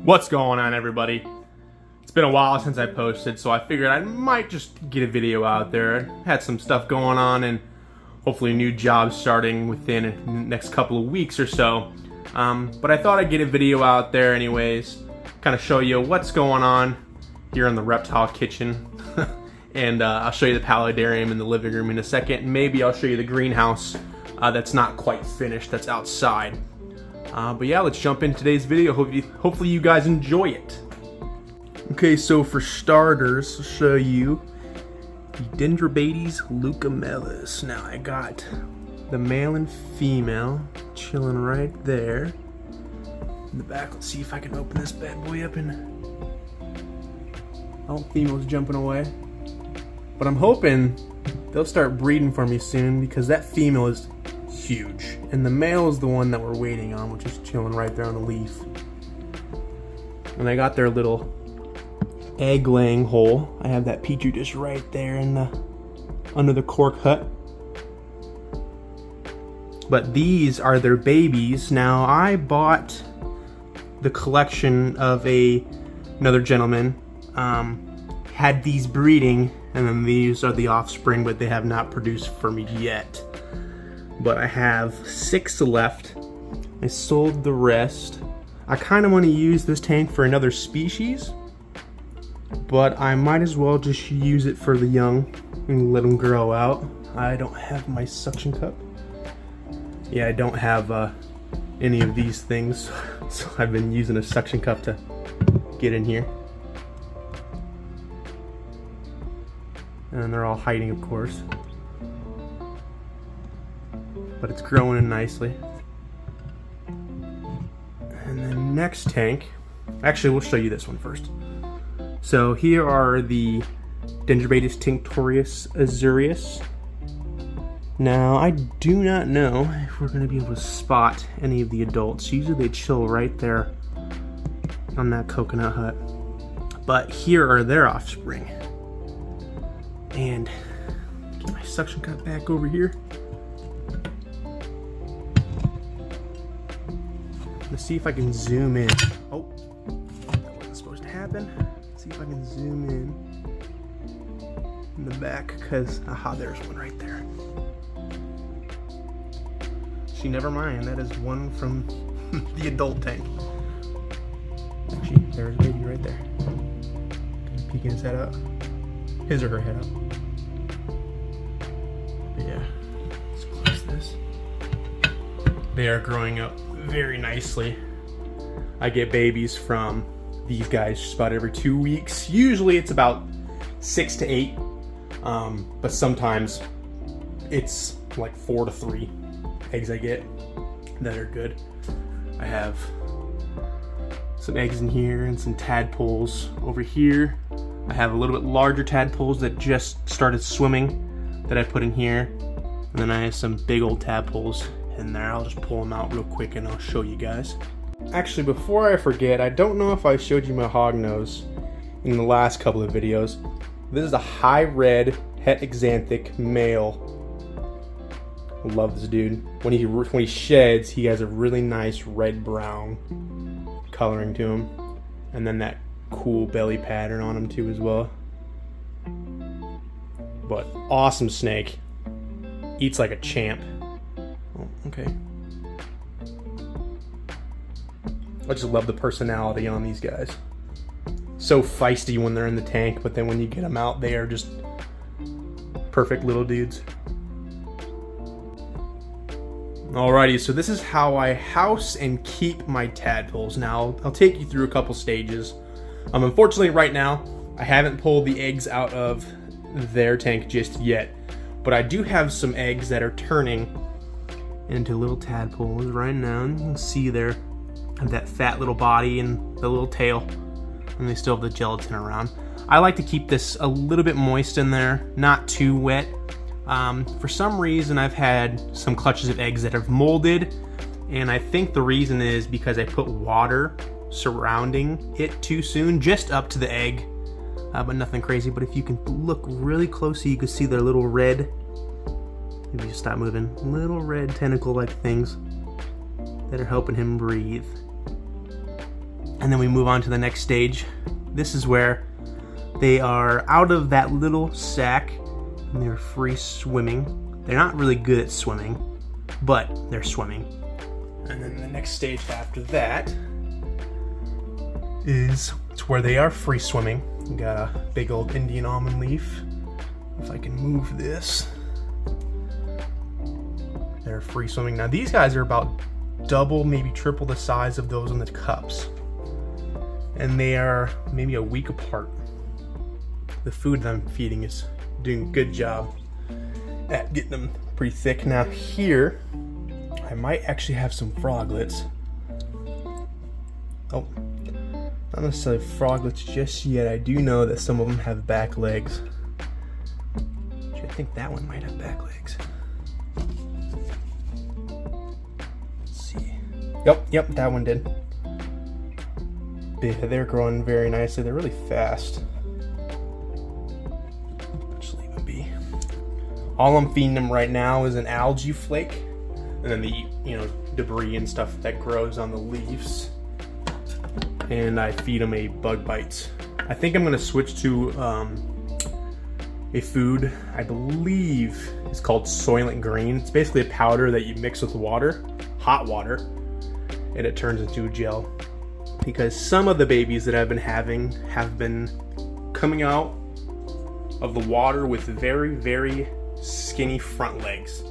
What's going on, everybody? It's been a while since I posted, so I figured I might just get a video out there. I had some stuff going on and hopefully new jobs starting within the next couple of weeks or so. But I thought I'd get a video out there anyways, kind of show you what's going on here in the reptile kitchen. And I'll show you the Paludarium in the living room in a second. Maybe I'll show you the greenhouse that's not quite finished, that's outside. But yeah, let's jump into today's video. Hopefully you guys enjoy it. Okay, so for starters, I'll show you the Dendrobates leucomelas. Now I got the male and female chilling right there. In the back, let's see if I can open this bad boy up and... Oh, female's jumping away. But I'm hoping they'll start breeding for me soon because that female is huge. And the male is the one that we're waiting on, which is chilling right there on the leaf. And I got their little egg laying hole. I have that petri dish right there in the under the cork hut. But these are their babies. Now I bought the collection of another gentleman. Had these breeding, and then these are the offspring, but they have not produced for me yet. But I have 6 left. I sold the rest. I kind of want to use this tank for another species, but I might as well just use it for the young and let them grow out. I don't have my suction cup. Yeah, I don't have any of these things, so I've been using a suction cup to get in here. And they're all hiding, of course. But it's growing in nicely. And the next tank, actually we'll show you this one first. So here are the Dendrobates tinctorius Azureus. Now I do not know if we're going to be able to spot any of the adults. Usually they chill right there on that coconut hut. But here are their offspring. And get my suction cup back over here. Let's see if I can zoom in. Oh, that wasn't supposed to happen. Let's see if I can zoom in the back, because aha, there's one right there. See, never mind. That is one from the adult tank. Actually, there's a baby right there. Peeking his head out. His or her head out. But yeah, let's close this. They are growing up very nicely. I get babies from these guys just about every 2 weeks. Usually it's about 6 to 8, but sometimes it's like 4 to 3 eggs I get that are good. I have some eggs in here and some tadpoles over here. I have a little bit larger tadpoles that just started swimming that I put in here, and then I have some big old tadpoles in there. I'll just pull them out real quick and I'll show you guys. Actually, before I forget, I don't know if I showed you my Hognose in the last couple of videos. This is a high red het exanthic male. I love this dude. When he sheds, he has a really nice red brown coloring to him, and then that cool belly pattern on him too as well. But awesome snake. Eats like a champ. Oh, okay. I just love the personality on these guys. So feisty when they're in the tank, but then when you get them out, they are just perfect little dudes. Alrighty, so this is how I house and keep my tadpoles. Now, I'll take you through a couple stages. Unfortunately, right now, I haven't pulled the eggs out of their tank just yet, but I do have some eggs that are turning into little tadpoles right now. You can see there have that fat little body and the little tail, and they still have the gelatin around. I like to keep this a little bit moist in there, not too wet. For some reason, I've had some clutches of eggs that have molded, and I think the reason is because I put water surrounding it too soon, just up to the egg, but nothing crazy. But if you can look really closely, you can see their little red, if you stop moving, little red tentacle-like things that are helping him breathe. And then we move on to the next stage. This is where they are out of that little sack and they're free swimming. They're not really good at swimming, but they're swimming. And then the next stage after that is where they are free swimming. We got a big old Indian almond leaf. If I can move this. They're free swimming. Now these guys are about double, maybe triple the size of those in the cups. And they are maybe a week apart. The food that I'm feeding is doing a good job at getting them pretty thick. Now here, I might actually have some froglets. Oh, not necessarily froglets just yet. I do know that some of them have back legs. I think that one might have back legs. Let's see. Yep, that one did. They're growing very nicely. They're really fast. Just leave them be. All I'm feeding them right now is an algae flake, and then the debris and stuff that grows on the leaves. And I feed them a bug bites. I think I'm going to switch to a food I believe is called Soylent Green. It's basically a powder that you mix with water, hot water, and it turns into a gel. Because some of the babies that I've been having have been coming out of the water with very, very skinny front legs.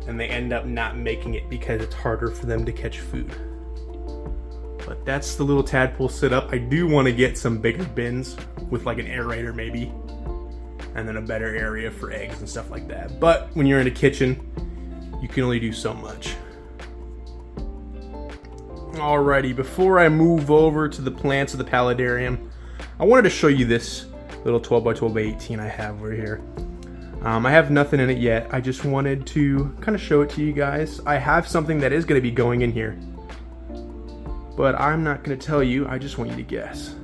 And they end up not making it because it's harder for them to catch food. But that's the little tadpole setup. I do want to get some bigger bins with like an aerator maybe. And then a better area for eggs and stuff like that. But when you're in a kitchen, you can only do so much. Alrighty, before I move over to the plants of the Paludarium, I wanted to show you this little 12 by 12 by 18 I have over here. I have nothing in it yet. I just wanted to kind of show it to you guys. I have something that is going to be going in here, but I'm not going to tell you. I just want you to guess.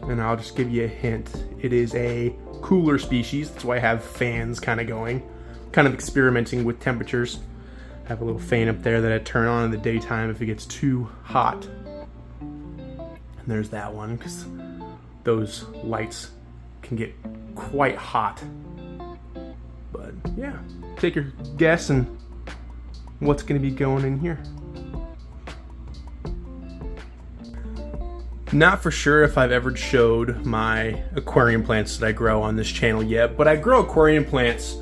And I'll just give you a hint. It is a cooler species. That's why I have fans kind of going. Kind of experimenting with temperatures. I have a little fan up there that I turn on in the daytime if it gets too hot. And there's that one, because those lights can get quite hot. But yeah, take your guess and what's going to be going in here. Not for sure if I've ever showed my aquarium plants that I grow on this channel yet, but I grow aquarium plants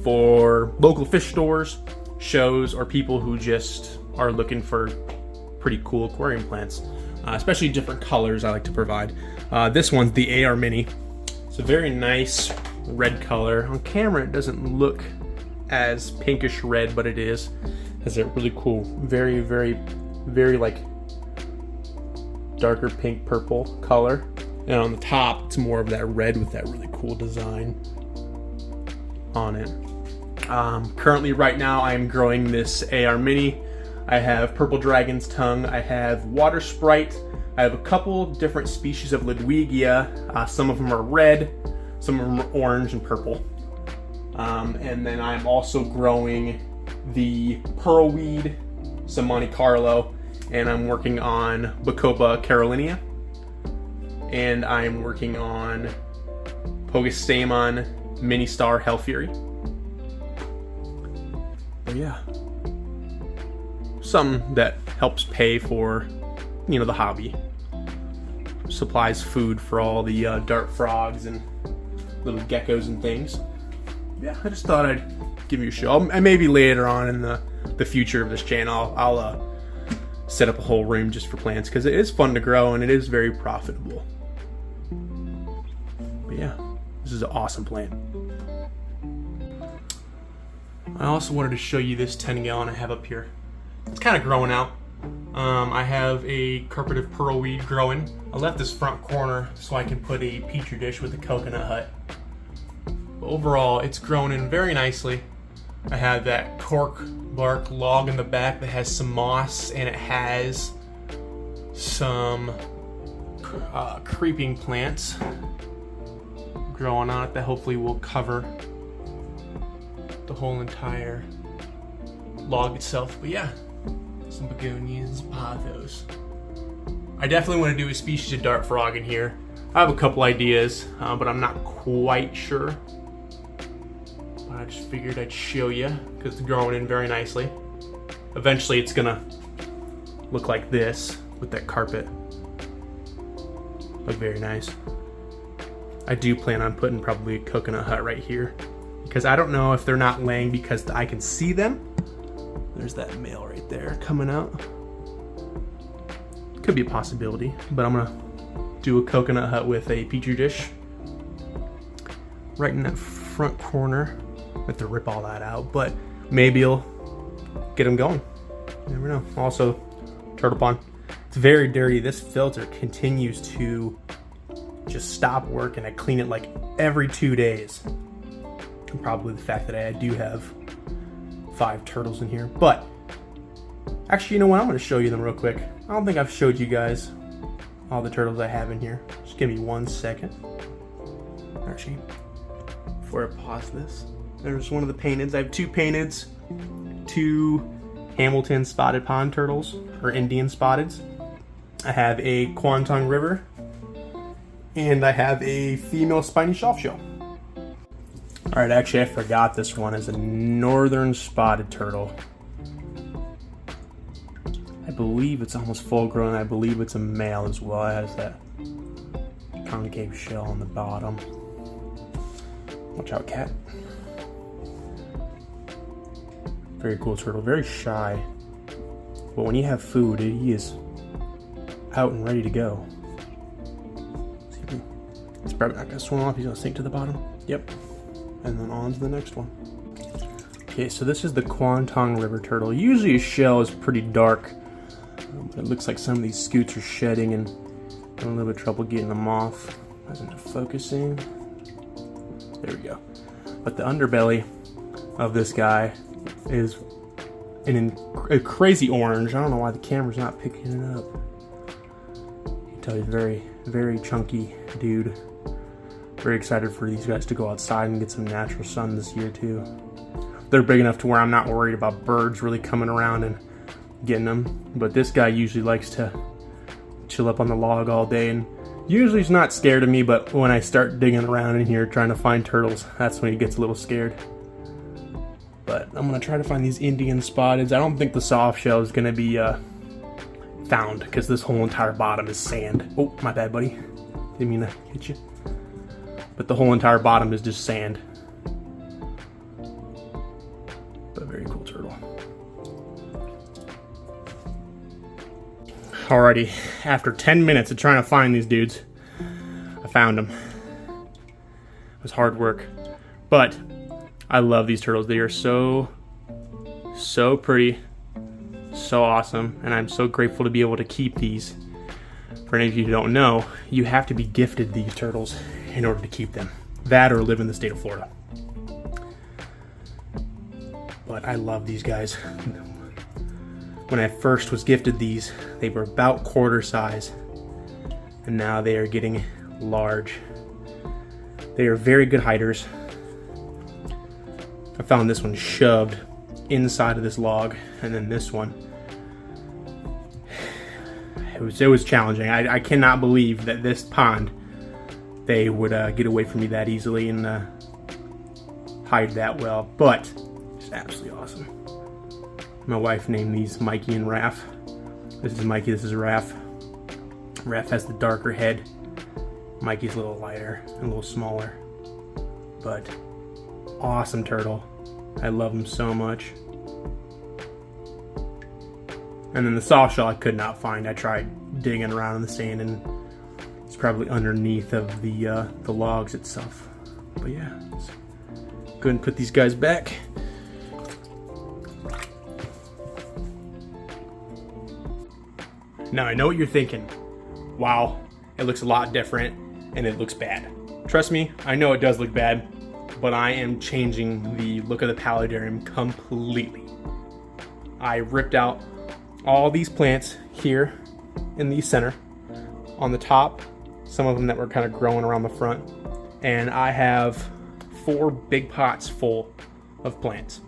for local fish stores, shows, or people who just are looking for pretty cool aquarium plants, especially different colors I like to provide. This one's the AR Mini. It's a very nice red color. On camera it doesn't look as pinkish red, but it is. It has a really cool, very, very, very like darker pink purple color. And on the top it's more of that red with that really cool design on it. Currently right now I am growing this AR Mini. I have purple dragon's tongue, I have water sprite, I have a couple different species of Ludwigia. Some of them are red, some of them are orange and purple. And then I'm also growing the pearlweed, some Monte Carlo, and I'm working on Bacopa carolinia, and I'm working on Pogastamon Mini Star Hell Fury. But yeah, something that helps pay for, the hobby. Supplies food for all the dart frogs and little geckos and things. Yeah, I just thought I'd give you a show. And maybe later on in the future of this channel, I'll set up a whole room just for plants, because it is fun to grow and it is very profitable. But yeah, this is an awesome plant. I also wanted to show you this 10-gallon I have up here. It's kind of growing out. I have a carpeted pearlweed growing. I left this front corner so I can put a petri dish with a coconut hut. But overall, it's grown in very nicely. I have that cork bark log in the back that has some moss, and it has some creeping plants growing on it that hopefully will cover the whole entire log itself. But yeah, it's some begonias, pothos. I definitely want to do a species of dart frog in here. I have a couple ideas, but I'm not quite sure. But I just figured I'd show you because it's growing in very nicely. Eventually it's gonna look like this with that carpet. Look very nice. I do plan on putting probably a coconut hut right here because I don't know if they're not laying because I can see them. There's that male right there coming out. Could be a possibility, but I'm gonna do a coconut hut with a petri dish right in that front corner. I have to rip all that out, but maybe it'll get them going. You never know. Also, turtle pond. It's very dirty. This filter continues to just stop working. I clean it like every 2 days. And probably the fact that I do have 5 turtles in here. But actually, you know what? I'm going to show you them real quick. I don't think I've showed you guys all the turtles I have in here. Just give me 1 second. Actually, before I pause this, there's one of the painteds. I have 2 painteds, 2 Hamilton spotted pond turtles, or Indian spotteds. I have a Kwantong River, and I have a female spiny shelf shell. Alright, actually I forgot this one is a northern spotted turtle. I believe it's almost full grown. I believe it's a male as well. It has that concave shell on the bottom. Watch out, cat. Very cool turtle, very shy. But when you have food, he is out and ready to go. He's probably not gonna swim off, he's gonna sink to the bottom. Yep. And then on to the next one. Okay, so this is the Kwantong River turtle. Usually his shell is pretty dark. But it looks like some of these scoots are shedding and having a little bit of trouble getting them off. Isn't it focusing? There we go. But the underbelly of this guy is a crazy orange. I don't know why the camera's not picking it up. I can tell you, very, very chunky dude. Very excited for these guys to go outside and get some natural sun this year too. They're big enough to where I'm not worried about birds really coming around and getting them. But this guy usually likes to chill up on the log all day, and usually he's not scared of me, but when I start digging around in here trying to find turtles, that's when he gets a little scared. But I'm gonna try to find these Indian spotteds. I don't think the soft shell is gonna be found because this whole entire bottom is sand. Oh, my bad, buddy. Didn't mean to hit you. But the whole entire bottom is just sand. But very cool turtle. Alrighty, after 10 minutes of trying to find these dudes, I found them. It was hard work, but I love these turtles. They are so pretty, so awesome, and I'm so grateful to be able to keep these. For any of you who don't know, you have to be gifted these turtles in order to keep them. That or live in the state of Florida. But I love these guys. When I first was gifted these, they were about quarter size, and now they are getting large. They are very good hiders. I found this one shoved inside of this log, and then this one, it was challenging. I cannot believe that this pond, they would get away from me that easily and hide that well, but it's absolutely awesome. My wife named these Mikey and Raph. This is Mikey, this is Raph. Raph has the darker head. Mikey's a little lighter and a little smaller. But awesome turtle. I love him so much. And then the soft shell I could not find. I tried digging around in the sand and it's probably underneath of the logs itself. But yeah, let's go ahead and put these guys back. Now I know what you're thinking. Wow, it looks a lot different and it looks bad. Trust me, I know it does look bad, but I am changing the look of the Paludarium completely. I ripped out all these plants here in the center, on the top, some of them that were kind of growing around the front, and I have 4 big pots full of plants.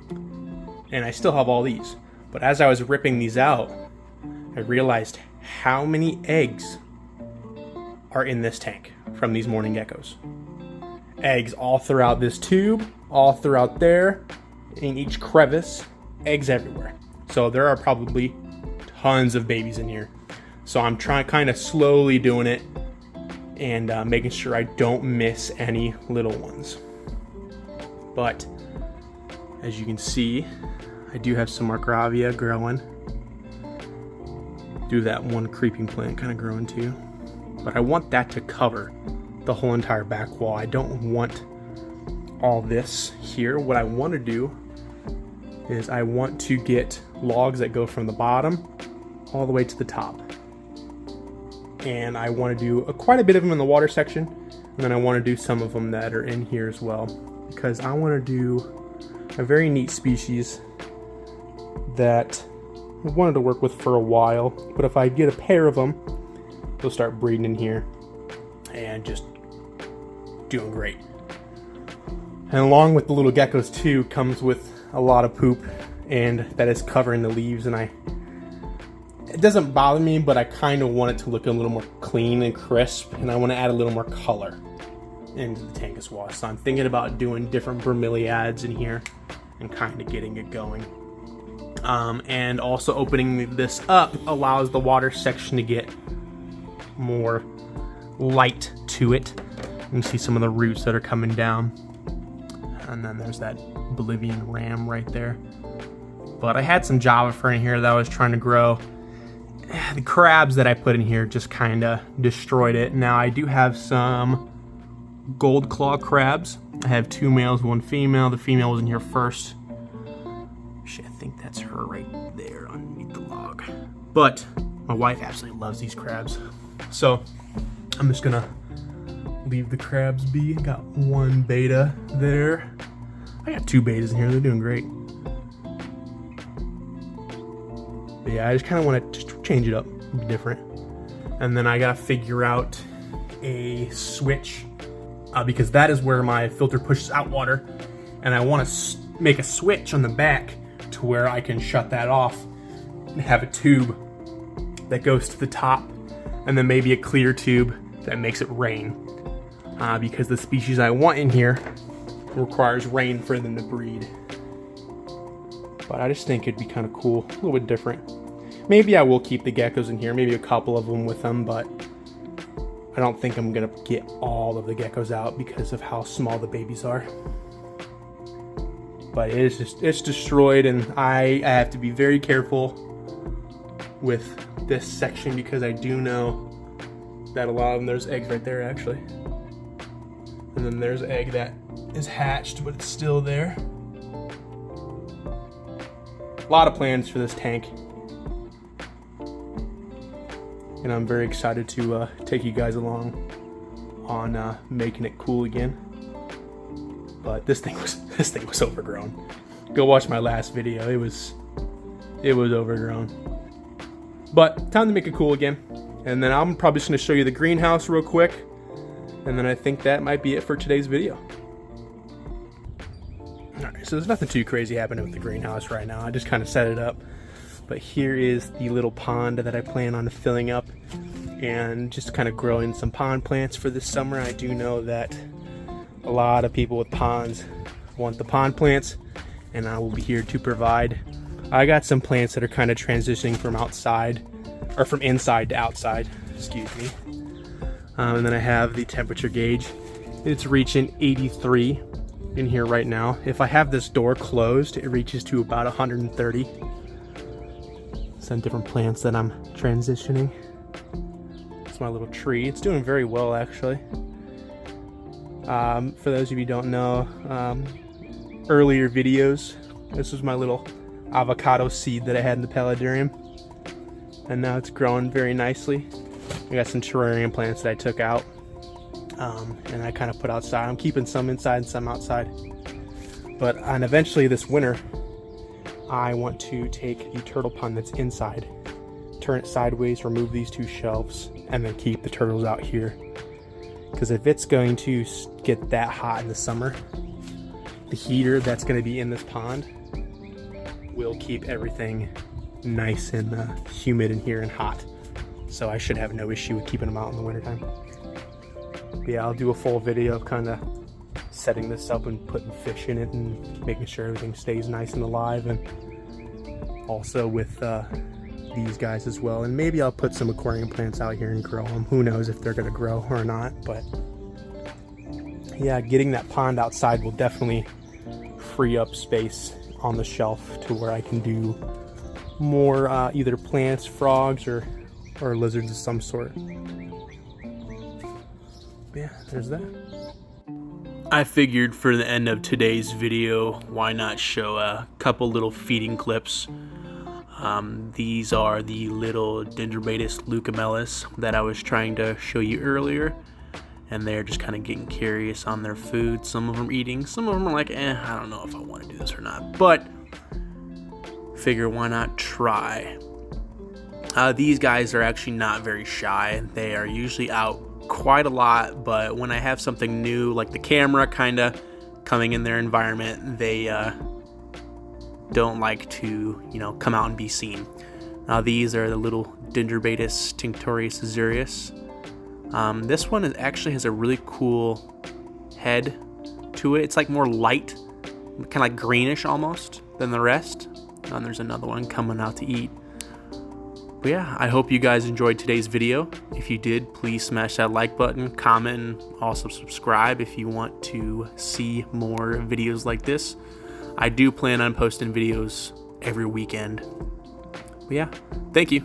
And I still have all these, But as I was ripping these out, I realized how many eggs are in this tank from these mourning geckos. Eggs all throughout this tube, all throughout there, in each crevice, eggs everywhere. So there are probably tons of babies in here. So I'm trying, kind of slowly doing it and making sure I don't miss any little ones. But as you can see, I do have some Margravia growing. Do that one creeping plant kind of growing too. But I want that to cover the whole entire back wall. I don't want all this here. What I want to do is I want to get logs that go from the bottom all the way to the top. And I want to do quite a bit of them in the water section. And then I want to do some of them that are in here as well. Because I want to do a very neat species that I wanted to work with for a while. But if I get a pair of them, they'll start breeding in here and just doing great. And along with the little geckos too comes with a lot of poop, and that is covering the leaves. And it doesn't bother me, but I kind of want it to look a little more clean and crisp, and I want to add a little more color into the tank as well. So I'm thinking about doing different bromeliads in here and kind of getting it going. And also opening this up allows the water section to get more light to it. You can see some of the roots that are coming down. And then there's that Bolivian ram right there. But I had some Java fern in here that I was trying to grow. The crabs that I put in here just kind of destroyed it. Now I do have some gold claw crabs. I have 2 males, 1 female. The female was in here first. Actually, I think that's her right there underneath the log. But my wife absolutely loves these crabs. So I'm just gonna leave the crabs be. Got 1 beta there. I got 2 betas in here, they're doing great. But yeah, I just kind of want to just change it up, be different. And then I gotta figure out a switch because that is where my filter pushes out water, and I want to make a switch on the back to where I can shut that off and have a tube that goes to the top, and then maybe a clear tube that makes it rain, because the species I want in here requires rain for them to breed. But I just think it'd be kind of cool, a little bit different. Maybe I will keep the geckos in here, maybe a couple of them with them, but I don't think I'm gonna get all of the geckos out because of how small the babies are. But it's destroyed, and I have to be very careful with this section because I do know that a lot of them, there's eggs right there actually. And then there's an egg that is hatched, but it's still there. A lot of plans for this tank. And I'm very excited to take you guys along on making it cool again. But this thing was overgrown. Go watch my last video. It was overgrown. But time to make it cool again. And then I'm probably just gonna show you the greenhouse real quick. And then I think that might be it for today's video. Alright, so there's nothing too crazy happening with the greenhouse right now. I just kind of set it up. But here is the little pond that I plan on filling up and just kind of growing some pond plants for this summer. I do know that a lot of people with ponds want the pond plants, and I will be here to provide. I got some plants that are kind of transitioning from outside, or from inside to outside, excuse me. And then I have the temperature gauge. It's reaching 83 in here right now. If I have this door closed, it reaches to about 130. Some different plants that I'm transitioning. It's my little tree. It's doing very well actually. For those of you who don't know, earlier videos, this was my little avocado seed that I had in the Paludarium, and now it's growing very nicely. I got some terrarium plants that I took out, and I kind of put outside. I'm keeping some inside and some outside. And eventually this winter, I want to take the turtle pond that's inside, turn it sideways, remove these 2 shelves, and then keep the turtles out here. Because if it's going to get that hot in the summer, the heater that's going to be in this pond will keep everything nice and humid in here and hot. So I should have no issue with keeping them out in the wintertime. But yeah, I'll do a full video of kind of setting this up and putting fish in it and making sure everything stays nice and alive, and also with these guys as well. And maybe I'll put some aquarium plants out here and grow them. Who knows if they're going to grow or not, but yeah, getting that pond outside will definitely free up space on the shelf to where I can do more either plants, frogs, or lizards of some sort. But yeah, there's that. I figured for the end of today's video, why not show a couple little feeding clips. These are the little Dendrobates leucomelas that I was trying to show you earlier, and they're just kind of getting curious on their food. Some of them are eating, some of them are like, I don't know if I want to do this or not, but figure why not try. These guys are actually not very shy. They are usually out quite a lot, but when I have something new like the camera kind of coming in their environment, they don't like to, come out and be seen. These are the little Dendrobates tinctorius Azureus. This one actually has a really cool head to it. It's like more light, kind of like greenish almost than the rest. And there's another one coming out to eat. But yeah, I hope you guys enjoyed today's video. If you did, please smash that like button, comment, and also subscribe if you want to see more videos like this. I do plan on posting videos every weekend. But yeah, thank you.